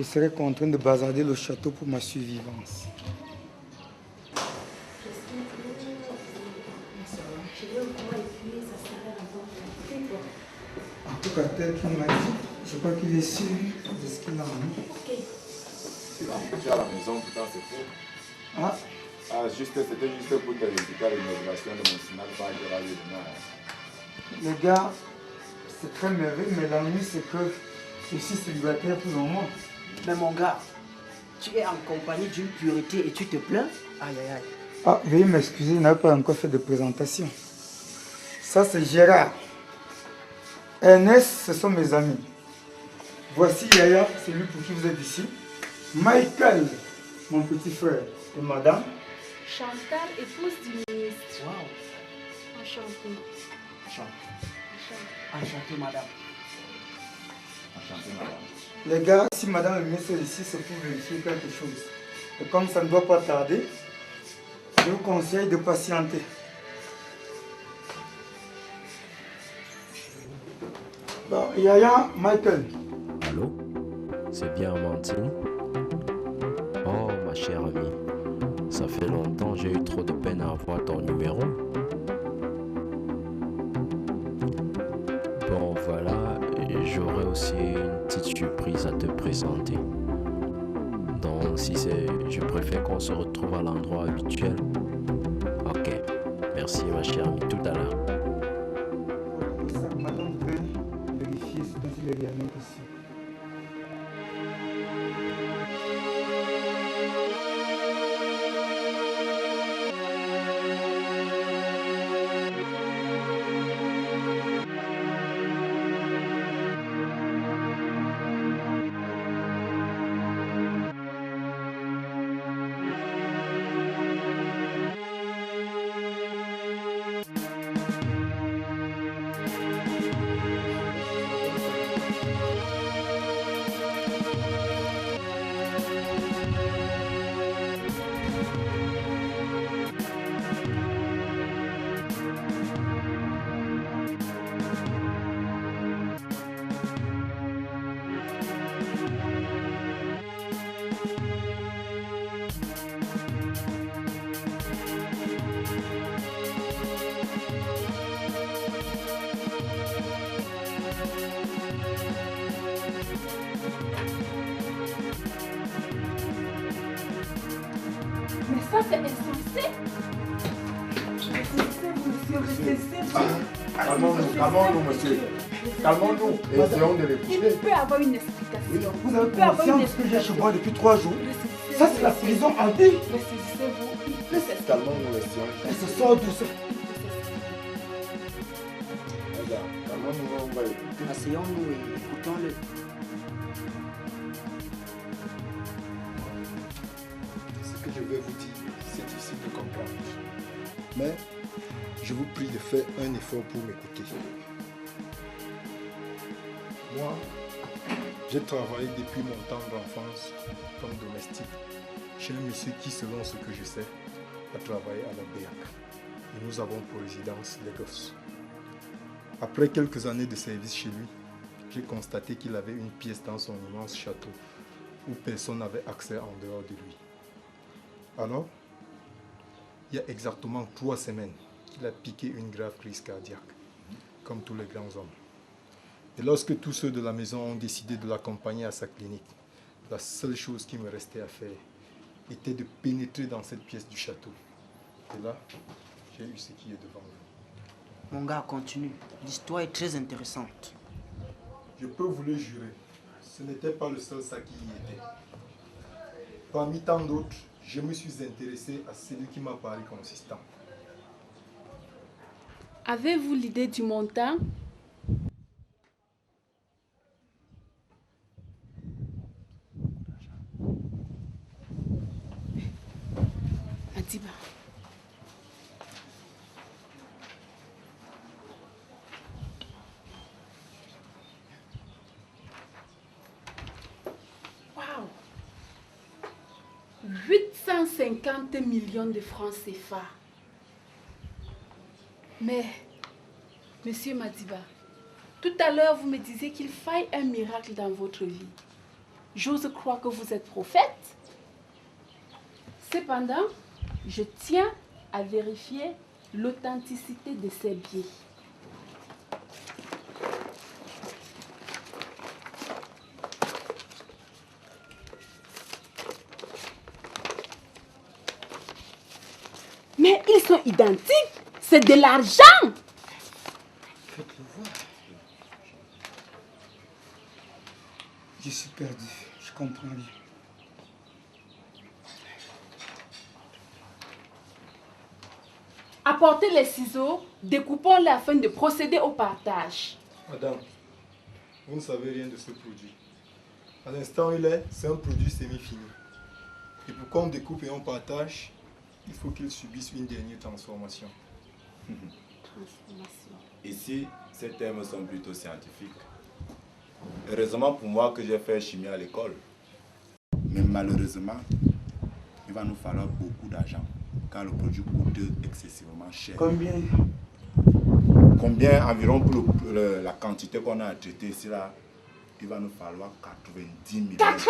Je serais contraint de bazarder le château pour ma survivance. En tout cas, tel qu'il m'a dit, je crois qu'il est sûr de ce qu'il a mis. Tu es à la maison, putain, c'est fou. Ah. Ah, c'était juste pour te résultat de l'inauguration de mon cinéma par Gérald Léonard. Les gars, c'est très merveilleux, mais l'ennui c'est que je suis célibataire pour le moment. Mais mon gars, tu es en compagnie d'une pureté et tu te plains? Aïe aïe aïe. Ah, veuillez m'excuser, je n'avais pas encore fait de présentation. Ça c'est Gérard. Ernest, ce sont mes amis. Voici Yaya, celui pour qui vous êtes ici. Michael, mon petit frère. Et madame Chantal, épouse du ministre. Waouh. Enchantée. Enchanté, madame. Enchanté, madame. Les gars, si madame le ministre est ici, c'est pour vérifier quelque chose. Et comme ça ne doit pas tarder, je vous conseille de patienter. Bon, Yaya, Michael. Allô? C'est bien Amandine? Oh, ma chère amie, ça fait longtemps, j'ai eu trop de peine à avoir ton numéro. Bon, voilà, j'aurais aussi une petite surprise à te présenter. Donc, si c'est... Je préfère qu'on se retrouve à l'endroit habituel. Ok, merci ma chère amie, tout à l'heure. Madame peut vérifier ce qu'il est réellement ici. Mais ça, c'est insensé. Calmons-nous, monsieur. Calmons-nous. Essayons de l'écouter. Il peut avoir une explication. Vous avez conscience que j'ai chez moi depuis 3 jours. Ça, c'est la prison à vie. Saisissez-vous. Calmons-nous, essayons. Elle se sort doucement. Regarde, calmons-nous, on va écouter. Asseyons-nous et écoutons-le. Ce que je vais vous dire, c'est difficile de comprendre. Mais je vous prie de faire un effort pour m'écouter. Moi, j'ai travaillé depuis mon temps d'enfance comme domestique chez un monsieur qui, selon ce que je sais, a travaillé à la BEAC. Et nous avons pour résidence Lagos. Après quelques années de service chez lui, j'ai constaté qu'il avait une pièce dans son immense château où personne n'avait accès en dehors de lui. Alors, il y a exactement 3 semaines qu'il a piqué une grave crise cardiaque, comme tous les grands hommes. Et lorsque tous ceux de la maison ont décidé de l'accompagner à sa clinique, la seule chose qui me restait à faire était de pénétrer dans cette pièce du château. Et là, j'ai eu ce qui est devant vous. Mon gars, continue. L'histoire est très intéressante. Je peux vous le jurer, ce n'était pas le seul ça qui y était. Parmi tant d'autres, je me suis intéressé à celui qui m'a paru consistant. Avez-vous l'idée du montant? Madiba. Wow! 850 millions de francs CFA. Mais, monsieur Madiba, tout à l'heure vous me disiez qu'il faille un miracle dans votre vie. J'ose croire que vous êtes prophète. Cependant, je tiens à vérifier l'authenticité de ces billets. Mais ils sont identiques. C'est de l'argent. Faites-le voir. Je suis perdu. Je comprends rien. Apportez les ciseaux, découpons-les afin de procéder au partage. Madame, vous ne savez rien de ce produit. À l'instant où il est, c'est un produit semi-fini. Et pour qu'on découpe et on partage, il faut qu'il subisse une dernière transformation. Ici, ces termes sont plutôt scientifiques. Heureusement pour moi que j'ai fait chimie à l'école. Mais malheureusement, il va nous falloir beaucoup d'argent car le produit coûte excessivement cher. Combien? Combien environ pour la quantité qu'on a à traiter ici là? Il va nous falloir 90 millions. 90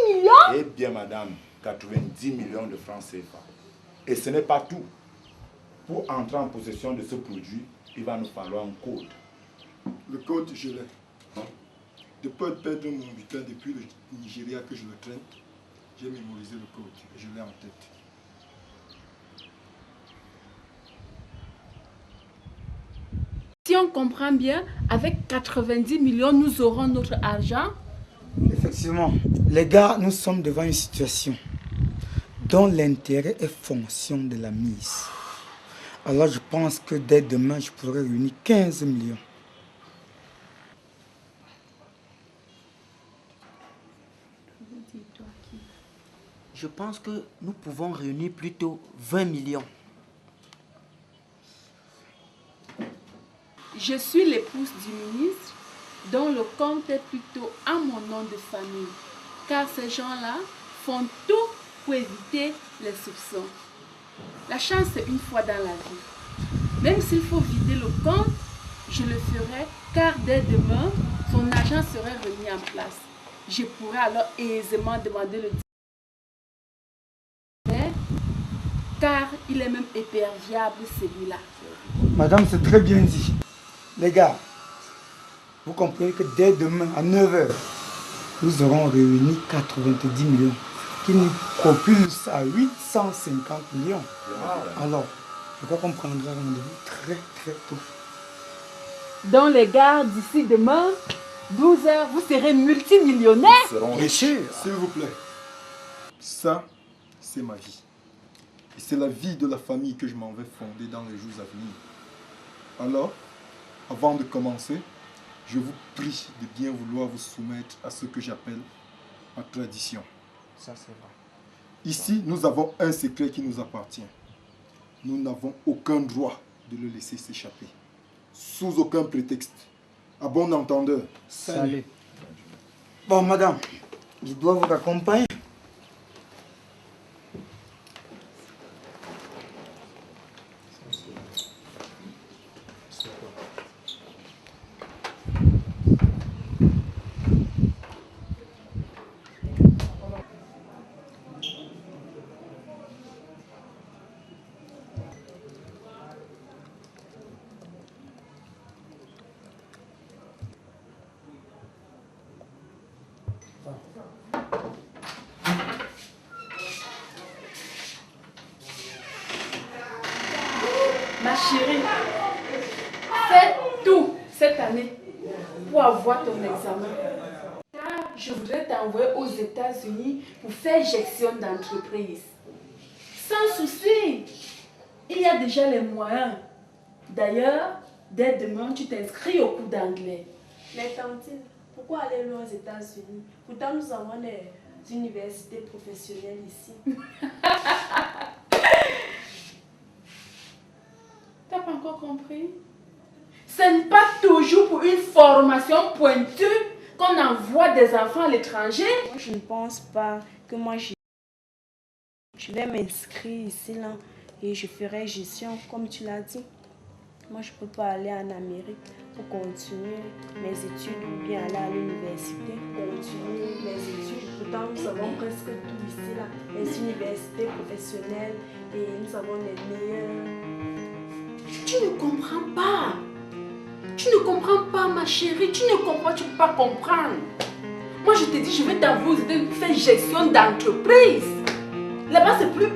millions? Eh bien madame, 90 millions de francs CFA. Et ce n'est pas tout. Pour entrer en possession de ce produit, il va nous falloir un code. Le code, je l'ai. De peur de perdre mon butin depuis le Nigeria que je le traîne, j'ai mémorisé le code et je l'ai en tête. Si on comprend bien, avec 90 millions, nous aurons notre argent. Effectivement, les gars, nous sommes devant une situation dont l'intérêt est fonction de la mise. Alors je pense que dès demain, je pourrai réunir 15 millions. Je pense que nous pouvons réunir plutôt 20 millions. Je suis l'épouse du ministre, dont le compte est plutôt à mon nom de famille. Car ces gens-là font tout pour éviter les soupçons. La chance, c'est une fois dans la vie. Même s'il faut vider le compte, je le ferai, car dès demain, son argent serait remis en place. Je pourrais alors aisément demander le divorce, car il est même éperviable celui-là. Madame, c'est très bien dit. Les gars, vous comprenez que dès demain, à 9 h, nous aurons réuni 90 millions, qui nous propulse à 850 millions. Alors, je crois qu'on prendra rendez-vous très très tôt. Dans les gars, d'ici demain, 12 h, vous serez multimillionnaire. Bien sûr. S'il vous plaît, ça, c'est ma vie. Et c'est la vie de la famille que je m'en vais fonder dans les jours à venir. Alors, avant de commencer, je vous prie de bien vouloir vous soumettre à ce que j'appelle ma tradition. Ça, c'est vrai. Ici, nous avons un secret qui nous appartient. Nous n'avons aucun droit de le laisser s'échapper. Sous aucun prétexte. À bon entendeur. Salut. Bon, madame, je dois vous accompagner. Ma chérie, fais tout cette année pour avoir ton examen. Car je voudrais t'envoyer aux États-Unis pour faire gestion d'entreprise. Sans souci, il y a déjà les moyens. D'ailleurs, dès demain, tu t'inscris au cours d'anglais. Mais Tantine, pourquoi aller loin aux États-Unis? Pourtant, nous avons des universités professionnelles ici. T'as pas encore compris? Ce n'est pas toujours pour une formation pointue qu'on envoie des enfants à l'étranger. Moi, je ne pense pas que je vais m'inscrire ici là et je ferai gestion comme tu l'as dit. moi je peux pas aller en Amérique pour continuer mes études ou bien aller à l'université, continuer mes études. Pourtant, nous avons presque tout ici, là, les universités professionnelles et nous avons les meilleurs. Tu ne comprends pas. Tu ne comprends pas, ma chérie. Tu ne comprends, tu ne peux pas comprendre. Moi, je te dis, je vais t'envoyer faire gestion d'entreprise. Là-bas, c'est plus...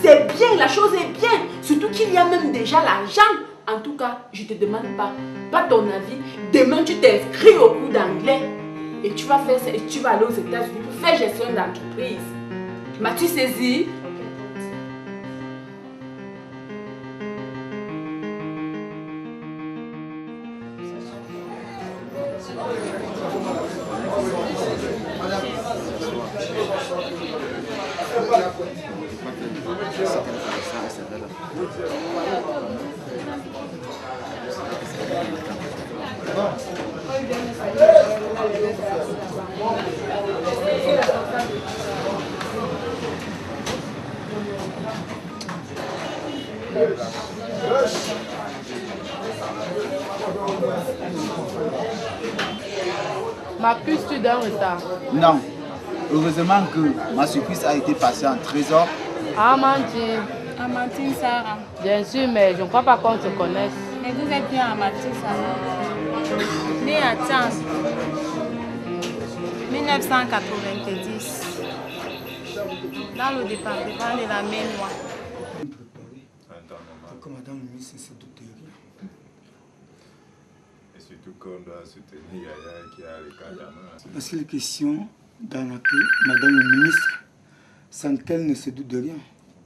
C'est bien, la chose est bien. Surtout qu'il y a même déjà l'argent. En tout cas, je ne te demande pas ton avis. Demain, tu t'inscris au cours d'anglais. Et tu vas faire ça, et tu vas aller aux États-Unis pour faire gestion d'entreprise. M'as-tu saisi? Ma puce, tu donnes retard. Non. Heureusement que ma surprise a été passée en trésor. Amandine. Amandine Sarah. Bien sûr, mais je ne crois pas qu'on se connaisse. Mais vous êtes bien Amandine Sarah. Née à Tchang. 1990. Dans le département de la Maine-Noire. Que Madame le ministre se doute de rien. Et surtout qu'on doit soutenir Yaya qui a les cas d'amant. Parce que les questions d'arnaquer Madame le ministre sans qu'elle ne se doute de rien.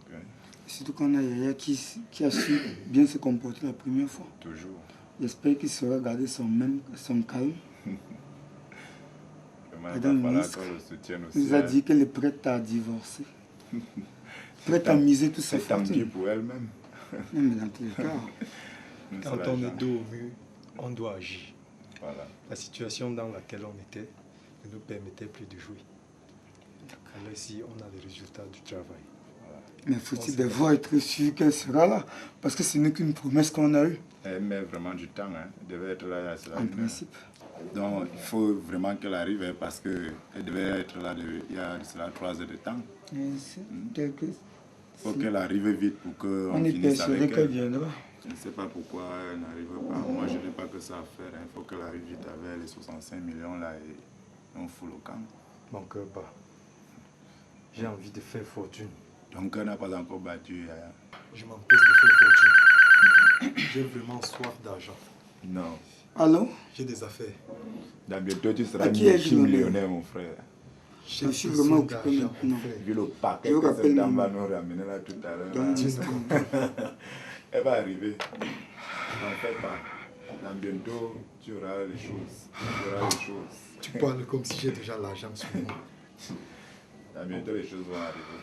Okay. Surtout qu'on a Yaya qui a su bien se comporter la première fois. Toujours. J'espère qu'il saura garder son calme. Madame le ministre nous a dit qu'elle est prête à divorcer. Prête à miser toute sa fortune. C'est tant pis pour elle-même. Non, mais dans tous les cas. Quand on est dos au mur, on doit agir. Voilà. La situation dans laquelle on était ne nous permettait plus de jouer. Alors ici, on a les résultats du travail. Voilà. Mais faut-il d'abord être sûr qu'elle sera là? Parce que ce n'est qu'une promesse qu'on a eue. Elle met vraiment du temps. Hein. Elle devait être là il y a en principe. Donc il faut vraiment qu'elle arrive hein, parce qu'elle devait être là il y a 3 heures de temps. Il faut qu'elle arrive vite pour qu'on finisse avec elle. Viendra. Je ne sais pas pourquoi elle n'arrive pas. Moi, je n'ai pas que ça à faire. Il faut qu'elle arrive vite avec les 65 millions là et on fout le camp. Mon cœur bat. J'ai envie de faire fortune. Ton cœur n'a pas encore battu. Je m'empêche de faire fortune. J'ai vraiment soif d'argent. Non. Allô? J'ai des affaires. Dans bientôt, tu seras millionnaire, mon frère. Je suis vraiment occupé maintenant. Vu le paquet que cette dame va nous ramener là tout à l'heure. Elle va arriver. N'en fais pas. Dans bientôt, tu auras les choses. Tu parles comme si j'ai déjà l'argent sur moi. Dans bientôt, les choses vont arriver.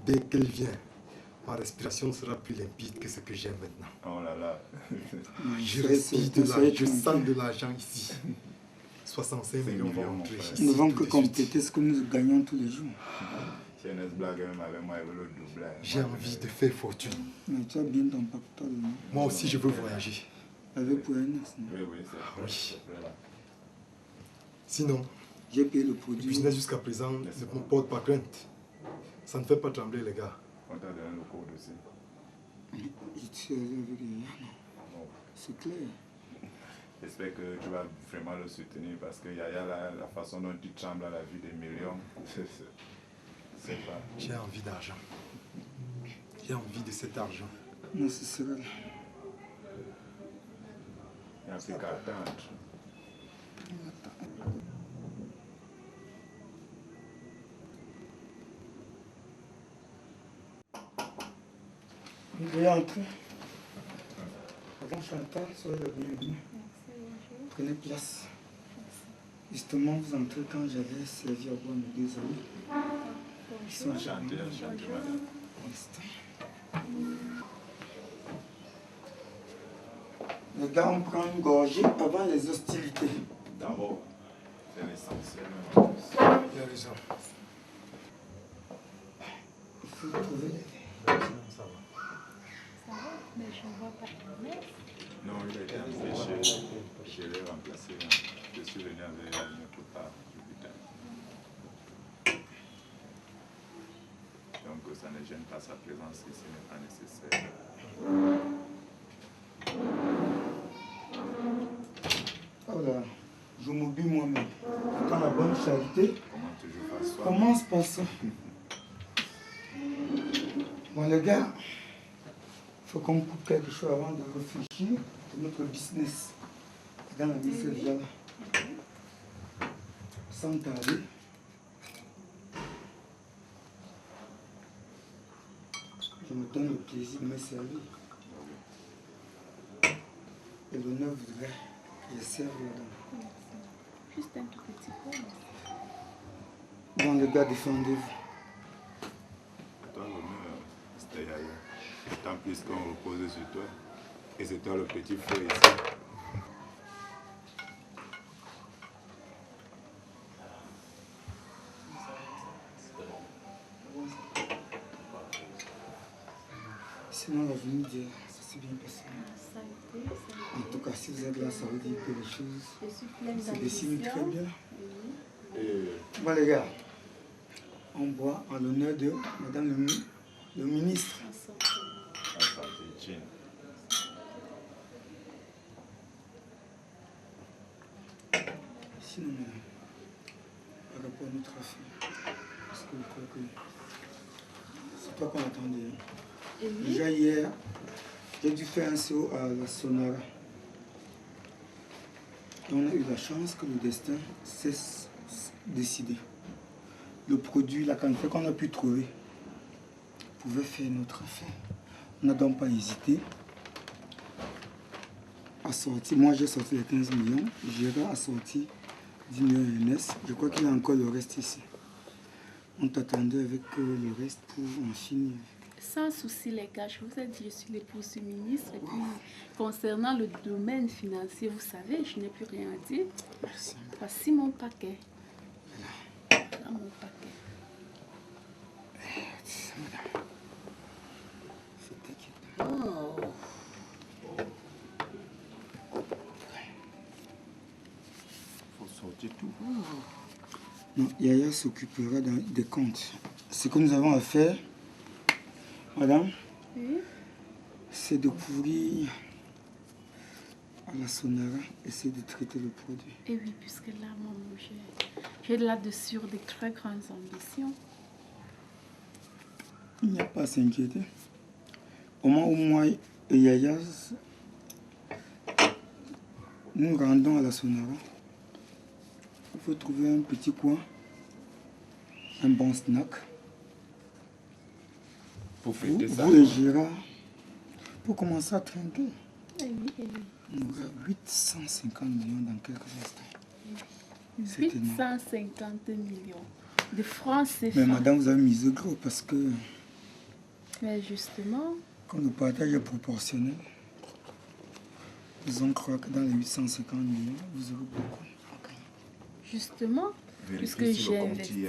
Dès qu'elle vient, ma respiration sera plus limpide que ce que j'ai maintenant. Oh là là. Je respire de l'argent, je sens de l'argent ici. 65 millions vont entrer ici. Nous ne devons que compléter ce que nous gagnons tous les jours. Si elle blague même avec moi, elle veut le doubler. J'ai envie de faire fortune. Mais tu as bien ton pactole. Moi aussi, je veux voyager. Avec Buenos. Oui, c'est vrai. Sinon, j'ai payé le le produit. business jusqu'à présent ne me porte pas crainte. Ça ne fait pas trembler les gars. On t'a donné le code aussi. Et tu es avec Yaya, non? C'est clair. J'espère que tu vas vraiment le soutenir parce que Yaya, la façon dont tu trembles à la vue des millions, c'est pas... J'ai envie d'argent. J'ai envie de cet argent. Non, ce sera là. Il n'y a plus qu'à attendre. Veuillez entrer. Avant Chantal, soyez le bienvenu. Prenez place. Justement, vous entrez quand j'avais servi à boire mes 2 amis. Ils sont Chantez, madame. Les gars, on prend une gorgée avant les hostilités. D'abord, c'est l'essentiel. Il y a raison. Il faut trouver. Ça va. Mais je Je ne vois pas Ernest. Non, il a été empêché. Je l'ai remplacé. Je suis venu avec une autre part du butin. Donc ça ne gêne pas sa présence ici, n'est pas nécessaire. Oh là, je m'oublie moi-même. Quand la bonne charité Comment toujours faire soi? commence par ça. Bon les gars, il faut qu'on coupe quelque chose avant de réfléchir à notre business. Dans la vie, c'est déjà là. Sans tarder. Je me donne le plaisir de me servir. Et l'honneur voudrait que je serve là-dedans. Juste un tout petit peu. Bon les gars, défendez-vous. Toi, l'honneur, c'était ailleurs. Tant plus qu'on repose sur toi. Et c'est toi le petit feu ici. Sinon, la venue d'hier, ça s'est bien passé. Ça a été, ça a été. En tout cas, si vous êtes là, ça veut dire que les choses Je suis pleine se dessinent très d'ambition. bien. Bon, les gars, on boit en l'honneur de Madame le ministre. Enchanté, Jean. Sinon, madame, par rapport à notre affaire, parce que je crois que c'est pas qu'on attendait. Hein. Et oui. Déjà hier, j'ai dû faire un saut à la Sonara. Et on a eu la chance que le destin s'est décidé. Le produit, la quantité qu'on a pu trouver, pouvait faire notre affaire. On n'a donc pas hésité à sortir. Moi, j'ai sorti les 15 millions. Gérard a sorti 10 millions NS. Je crois qu'il y a encore le reste ici. On t'attendait avec le reste pour en finir. Sans souci, les gars, je vous ai dit, je suis l'épouse du ministre. Et puis, concernant le domaine financier, vous savez, je n'ai plus rien à dire. Merci. Voici mon paquet. Voilà mon paquet. Oh. Faut sortir tout. Non, Yaya s'occupera des comptes. Ce que nous avons à faire, madame, Oui. c'est de couvrir à la Sonara, essayer de traiter le produit. Et oui, puisque là, mon j'ai là-dessus de très grandes ambitions. Il n'y a pas à s'inquiéter. Au moment où moi et Yaya, nous rendons à la Sonara, il faut trouver un petit coin, un bon snack. Pour fêter ça. Vous et Gérard, pour commencer à trinquer. Eh oui, eh oui. On aura 850 millions dans quelques instants. C'est 850 millions de francs CFA. Mais madame, vous avez misé gros parce que Mais justement, comme le partage est proportionnel, ils ont cru que dans les 850 millions, vous aurez beaucoup. justement, puisque j'ai investi.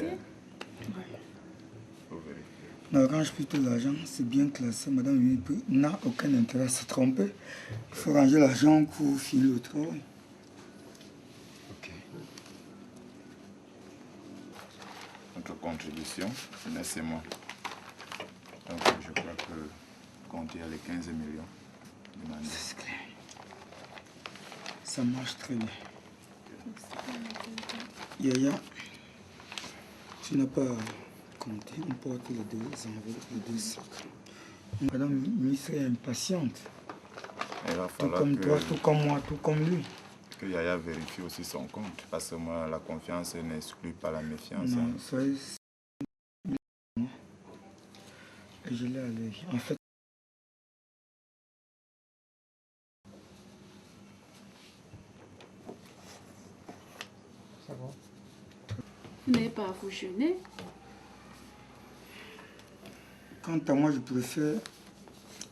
On range plutôt l'argent, c'est bien classé. Madame n'a aucun intérêt à se tromper. Il faut ranger l'argent pour finir le travail. Ok. Notre contribution, c'est moi. Donc je crois que compter les 15 millions demandés. C'est clair. Ça marche très bien. Yaya, tu n'as pas compté, on porte les deux enveloppes, les deux sacs. Madame la ministre est impatiente. Il va Tout falloir comme que, toi, tout comme moi, tout comme lui. que Yaya vérifie aussi son compte. Parce que moi, la confiance n'exclut pas la méfiance. Non, hein. soyez... Et je l'ai à l'œil. En fait, ça va. Vous n'avez pas à vous gêner. Quant à moi, je préfère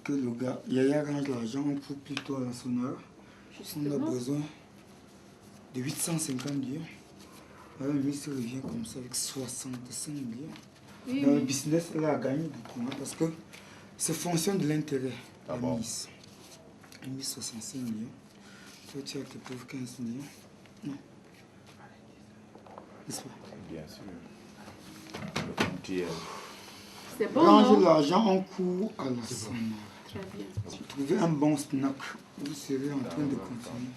que le gars, Yaya range l'argent pour plutôt à la Sonara. On a besoin de 850 millions. Alors, le ministre revient comme ça avec 65 millions. Oui, Dans le oui. business, elle a gagné beaucoup, hein, parce que c'est fonction de l'intérêt. Ah la bon? mise. Lui, 65 millions. Toi, tu as tes pauvres 15 millions. Non. N'est-ce pas? Bien sûr. Le comptier. C'est bon, Rangez non? l'argent en cours à la somme. Très bien. Si vous trouvez un bon snack, vous serez en train de continuer.